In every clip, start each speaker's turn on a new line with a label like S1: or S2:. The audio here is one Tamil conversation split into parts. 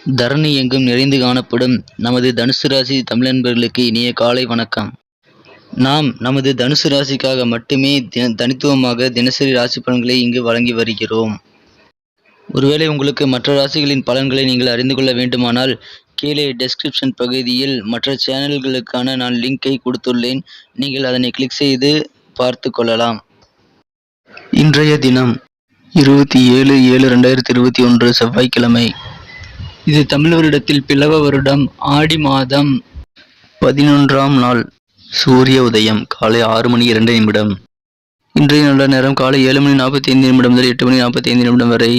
S1: தரணி எங்கும் நிறைந்து காணப்படும் நமது தனுசு ராசி தமிழன்பர்களுக்கு இனிய காலை வணக்கம். நாம் நமது தனுசு ராசிக்காக மட்டுமே தனித்துவமாக தினசரி ராசி பலன்களை இங்கு வழங்கி வருகிறோம். ஒருவேளை உங்களுக்கு மற்ற ராசிகளின் பலன்களை நீங்கள் அறிந்து கொள்ள வேண்டுமானால் கீழே டெஸ்கிரிப்ஷன் பகுதியில் மற்ற சேனல்களுக்கான நான் லிங்கை கொடுத்துள்ளேன். நீங்கள் அதனை கிளிக் செய்து பார்த்து கொள்ளலாம். இன்றைய தினம் 27/7/2021 செவ்வாய்க்கிழமை. இது தமிழ் வருடத்தில் பிளவ வருடம் ஆடி மாதம் 11ஆம் நாள். சூரிய உதயம் காலை 6:02 இன்றைய நல்ல நேரம் காலை 7:45 முதல் 8:45 வரை,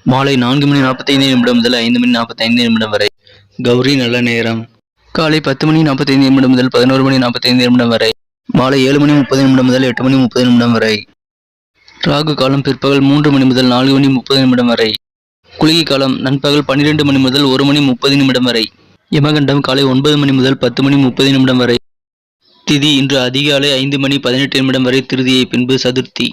S1: மாலை 4:45 முதல் 5:45 வரை. கௌரி நல்ல நேரம் காலை 10:45 முதல் 11:45 வரை, மாலை 7:30 முதல் 8:30 வரை. ராகு காலம் பிற்பகல் 3 முதல் 4:30 வரை. குளிகை காலம் நண்பகல் 12 முதல் 1:30 வரை. யமகண்டம் காலை 9 முதல் 10:30 வரை. திதி இன்று அதிகாலை 5:18 வரை திருதியை, பின்பு சதுர்த்தி.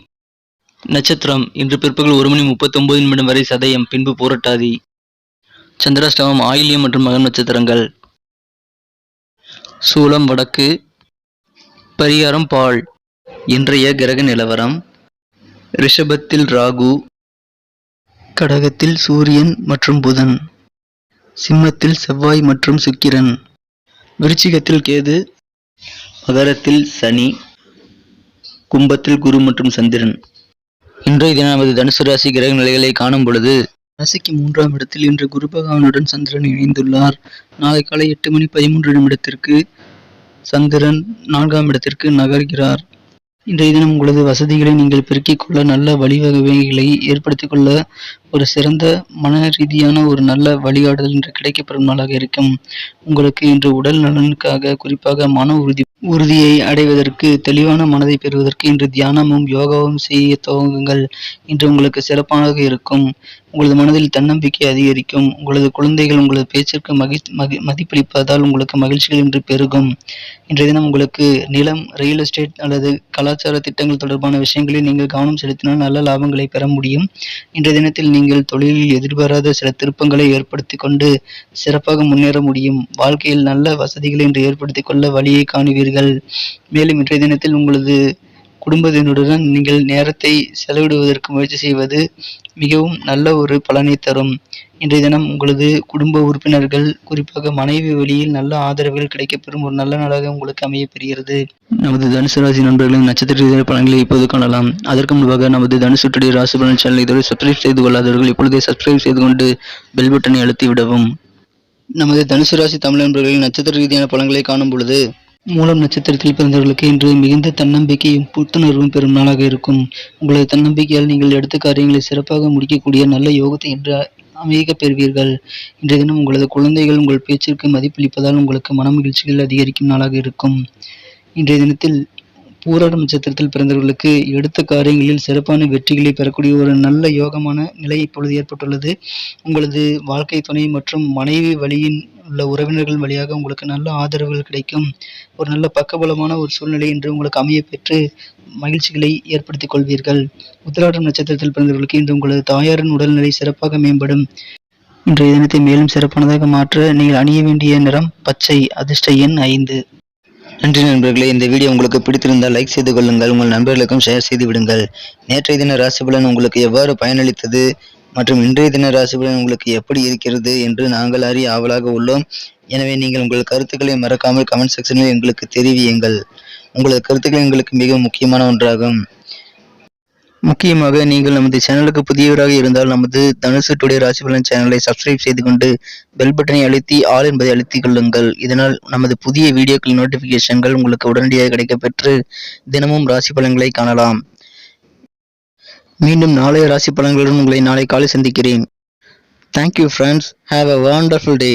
S1: நட்சத்திரம் இன்று பிற்பகல் 1:39 வரை சதயம், பின்பு பூரட்டாதி. சந்திராஷ்டமம் ஆயில்யம் மற்றும் மகம் நட்சத்திரங்கள். சூலம் வடக்கு. பரிகாரம் பால். இன்றைய கிரக நிலவரம்: ரிஷபத்தில் ராகு, கடகத்தில் சூரியன் மற்றும் புதன், சிம்மத்தில் செவ்வாய் மற்றும் சுக்கிரன், விருச்சிகத்தில் கேது, மகரத்தில் சனி, கும்பத்தில் குரு மற்றும் சந்திரன். இன்றைய தினம் நமது தனுசு ராசி கிரக நிலைகளை காணும் பொழுது, ராசிக்கு 3ஆம் இடத்தில் இன்று குரு பகவானுடன் சந்திரன் இணைந்துள்ளார். நாளை காலை 8:13 சந்திரன் 4ஆம் இடத்திற்கு நகர்கிறார். இன்றைய தினம் உங்களது வசதிகளை நீங்கள் பெருக்கிக் கொள்ள, நல்ல வழிவகைகளை ஏற்படுத்திக் கொள்ள, ஒரு சிறந்த மன ரீதியான ஒரு நல்ல வழிகாட்டுதல் இன்று கிடைக்கப்பெறும் நாளாக இருக்கும். உங்களுக்கு இன்று உடல் நலனுக்காக, குறிப்பாக மன உறுதியை அடைவதற்கு, தெளிவான மனதை பெறுவதற்கு இன்று தியானமும் யோகாவும் செய்ய துவங்குங்கள். இன்று உங்களுக்கு சிறப்பாக இருக்கும். உங்களது மனதில் தன்னம்பிக்கை அதிகரிக்கும். உங்களது குழந்தைகள் உங்களது பேச்சிற்கு மதிப்பளிப்பதால் உங்களுக்கு மகிழ்ச்சிகள் இன்று பெருகும். இன்றைய தினம் உங்களுக்கு நிலம், ரியல் எஸ்டேட் அல்லது கலாச்சார திட்டங்கள் தொடர்பான விஷயங்களில் நீங்கள் கவனம் செலுத்தினால் நல்ல லாபங்களை பெற முடியும். இன்றைய தினத்தில் நீங்கள் தொழிலில் எதிர்பாராத சில திருப்பங்களை ஏற்படுத்தி கொண்டு சிறப்பாக முன்னேற முடியும். வாழ்க்கையில் நல்ல வசதிகளை இன்று ஏற்படுத்திக் கொள்ள வழியை காணுவீர்கள். மேலும் இன்றைய தினத்தில் உங்களது குடும்பத்தினருடன் நீங்கள் நேரத்தை செலவிடுவதற்கு முயற்சி செய்வது மிகவும் நல்ல ஒரு பலனை தரும். இன்றைய தினம் உங்களது குடும்ப உறுப்பினர்கள், குறிப்பாக மனைவி வழியில் நல்ல ஆதரவுகள் கிடைக்கப்பெறும் ஒரு நல்ல நாளாக உங்களுக்கு அமைய பெறுகிறது. நமது தனுசு ராசி நண்பர்களின் நட்சத்திர ரீதியான பலன்களை இப்போது காணலாம். அதற்கு முன்பாக நமது தனுசு டுடே ராசி பலன் சேனலை இதுவரை சப்ஸ்கிரைப் செய்து கொள்ளாதவர்கள் இப்பொழுதே சப்ஸ்கிரைப் செய்து கொண்டு பெல் பட்டனை அழுத்தி விடவும். நமது தனுசு ராசி தமிழ் நண்பர்களின் நட்சத்திர ரீதியான பலன்களை காணும் பொழுது, மூலம் நட்சத்திரத்தில் பிறந்தவர்களுக்கு இன்று மிகுந்த தன்னம்பிக்கையும் புத்துணர்வும் பெறும் நாளாக இருக்கும். உங்களது தன்னம்பிக்கையால் நீங்கள் எடுத்த காரியங்களை சிறப்பாக முடிக்கக்கூடிய நல்ல யோகத்தை இன்று அமைக்க பெறுவீர்கள். இன்றைய தினம் உங்களது குழந்தைகள் உங்கள் பேச்சிற்கு மதிப்பளிப்பதால் உங்களுக்கு மன மகிழ்ச்சிகள் அதிகரிக்கும் நாளாக இருக்கும். இன்றைய தினத்தில் பூராடம் நட்சத்திரத்தில் பிறந்தவர்களுக்கு எடுத்த காரியங்களில் சிறப்பான வெற்றிகளை பெறக்கூடிய ஒரு நல்ல யோகமான நிலை இப்பொழுது ஏற்பட்டுள்ளது. உங்களது வாழ்க்கை துணை மற்றும் மனைவி வழியின் உள்ள உறவினர்கள் வழியாக உங்களுக்கு நல்ல ஆதரவுகள் கிடைக்கும். ஒரு நல்ல பக்கபலமான ஒரு சூழ்நிலை இன்று உங்களுக்கு அமைய பெற்று மகிழ்ச்சிகளை ஏற்படுத்திக் கொள்வீர்கள். உத்திராடம் நட்சத்திரத்தில் பிறந்தவர்களுக்கு இன்று உங்களது தாயாரின் உடல்நிலை சிறப்பாக மேம்படும். இன்றைய தினத்தை மேலும் சிறப்பானதாக மாற்ற நீங்கள் அணிய வேண்டிய நிறம் பச்சை. அதிர்ஷ்ட எண் 5. நன்றி நண்பர்களே. இந்த வீடியோ உங்களுக்கு பிடித்திருந்தால் லைக் செய்து கொள்ளுங்கள். உங்கள் நண்பர்களுக்கும் ஷேர் செய்து விடுங்கள். நேற்றைய தின ராசி பலன் உங்களுக்கு எவ்வாறு பயனளித்தது மற்றும் இன்றைய தின ராசி பலன் உங்களுக்கு எப்படி இருக்கிறது என்று நாங்கள் அறிய ஆவலாக உள்ளோம். எனவே நீங்கள் உங்கள் கருத்துக்களை மறக்காமல் கமெண்ட் செக்ஷனில் எங்களுக்கு தெரிவியுங்கள். உங்களது கருத்துக்கள் எங்களுக்கு மிக முக்கியமான ஒன்றாகும். முக்கியமாக நீங்கள் நமது சேனலுக்கு புதியவராக இருந்தால் நமது தனுசு டுடே ராசி பலன் சேனலை சப்ஸ்கிரைப் செய்து கொண்டு பெல் பட்டனை அழுத்தி ஆல் என்பதை அழுத்திக் கொள்ளுங்கள். இதனால் நமது புதிய வீடியோக்கள் நோட்டிபிகேஷன்கள் உங்களுக்கு உடனடியாக கிடைக்கப்பெற்று தினமும் ராசி பலன்களை காணலாம். மீண்டும் நாளைய ராசி பலன்களுடன் உங்களை நாளை காலை சந்திக்கிறேன். Thank you friends. Have a wonderful day.